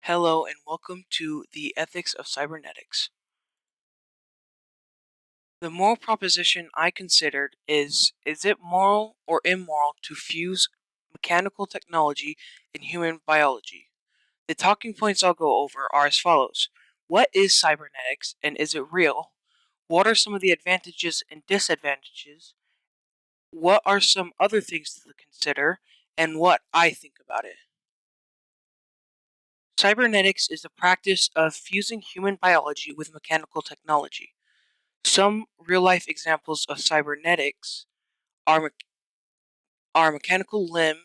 Hello and welcome to the Ethics of Cybernetics. The moral proposition I considered is it moral or immoral to fuse mechanical technology and human biology? The talking points I'll go over are as follows. What is cybernetics and is it real? What are some of the advantages and disadvantages? What are some other things to consider? And what I think about it. Cybernetics is the practice of fusing human biology with mechanical technology. Some real-life examples of cybernetics are, are mechanical limb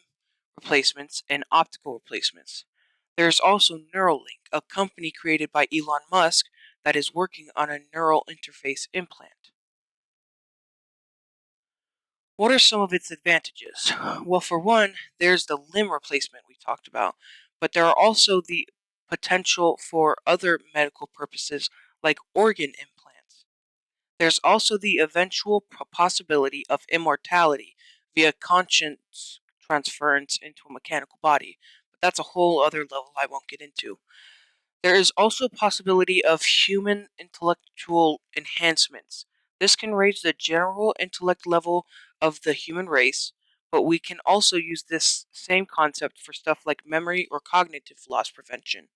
replacements and optical replacements. There is also Neuralink, a company created by Elon Musk that is working on a neural interface implant. What are some of its advantages? Well, for one, there's the limb replacement we talked about, but there are also the potential for other medical purposes like organ implants. There's also the eventual possibility of immortality via conscience transference into a mechanical body, but that's a whole other level I won't get into. There is also a possibility of human intellectual enhancements. This can raise the general intellect level of the human race, but we can also use this same concept for stuff like memory or cognitive loss prevention.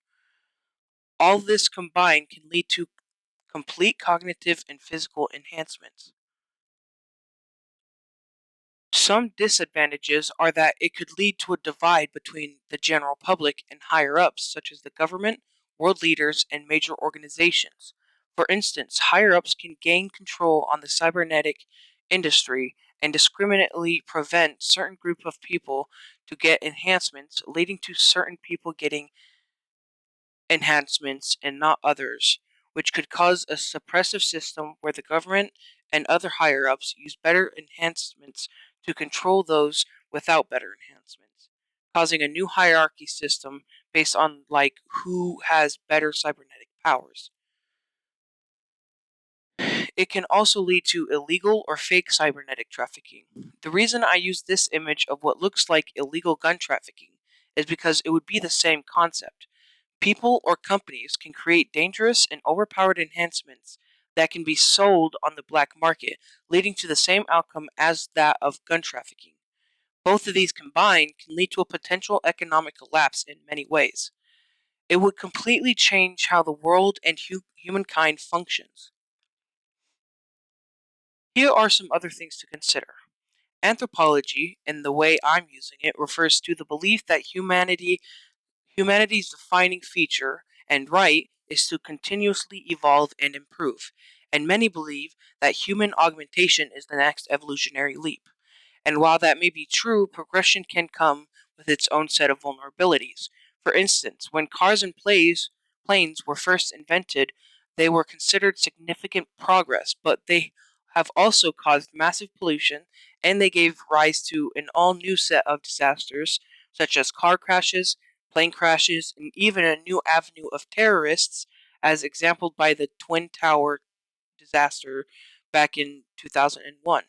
All this combined can lead to complete cognitive and physical enhancements. Some disadvantages are that it could lead to a divide between the general public and higher ups, such as the government, world leaders, and major organizations. For instance, higher ups can gain control on the cybernetic industry and discriminately prevent certain group of people to get enhancements, leading to certain people getting enhancements and not others, which could cause a suppressive system where the government and other higher ups use better enhancements to control those without better enhancements, causing a new hierarchy system based on like who has better cybernetic powers. It can also lead to illegal or fake cybernetic trafficking. The reason I use this image of what looks like illegal gun trafficking is because it would be the same concept. People or companies can create dangerous and overpowered enhancements that can be sold on the black market, leading to the same outcome as that of gun trafficking. Both of these combined can lead to a potential economic collapse in many ways. It would completely change how the world and humankind functions. Here are some other things to consider. Anthropology, in the way I'm using it, refers to the belief that humanity's defining feature and right is to continuously evolve and improve, and many believe that human augmentation is the next evolutionary leap. And while that may be true, progression can come with its own set of vulnerabilities. For instance, when cars and planes were first invented, they were considered significant progress, but they have also caused massive pollution, and they gave rise to an all new set of disasters, such as car crashes, plane crashes, and even a new avenue of terrorists, as exampled by the Twin Tower disaster back in 2001.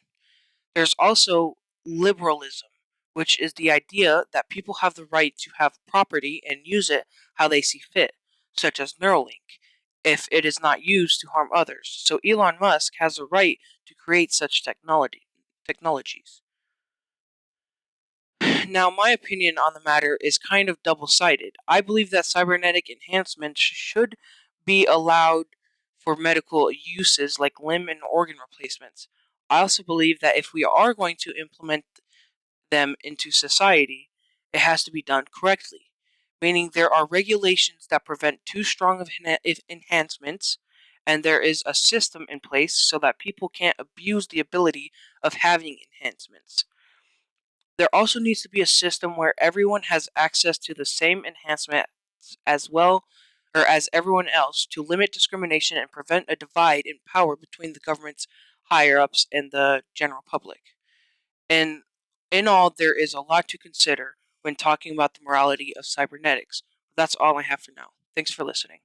There's also liberalism, which is the idea that people have the right to have property and use it how they see fit, such as Neuralink, if it is not used to harm others. So Elon Musk has the right to create such technologies. Now, my opinion on the matter is kind of double-sided. I believe that cybernetic enhancements should be allowed for medical uses like limb and organ replacements. I also believe that if we are going to implement them into society, it has to be done correctly, meaning there are regulations that prevent too strong of enhancements, and there is a system in place so that people can't abuse the ability of having enhancements. There also needs to be a system where everyone has access to the same enhancements as well or as everyone else to limit discrimination and prevent a divide in power between the government's higher ups and the general public. And in all, there is a lot to consider when talking about the morality of cybernetics. That's all I have for now. Thanks for listening.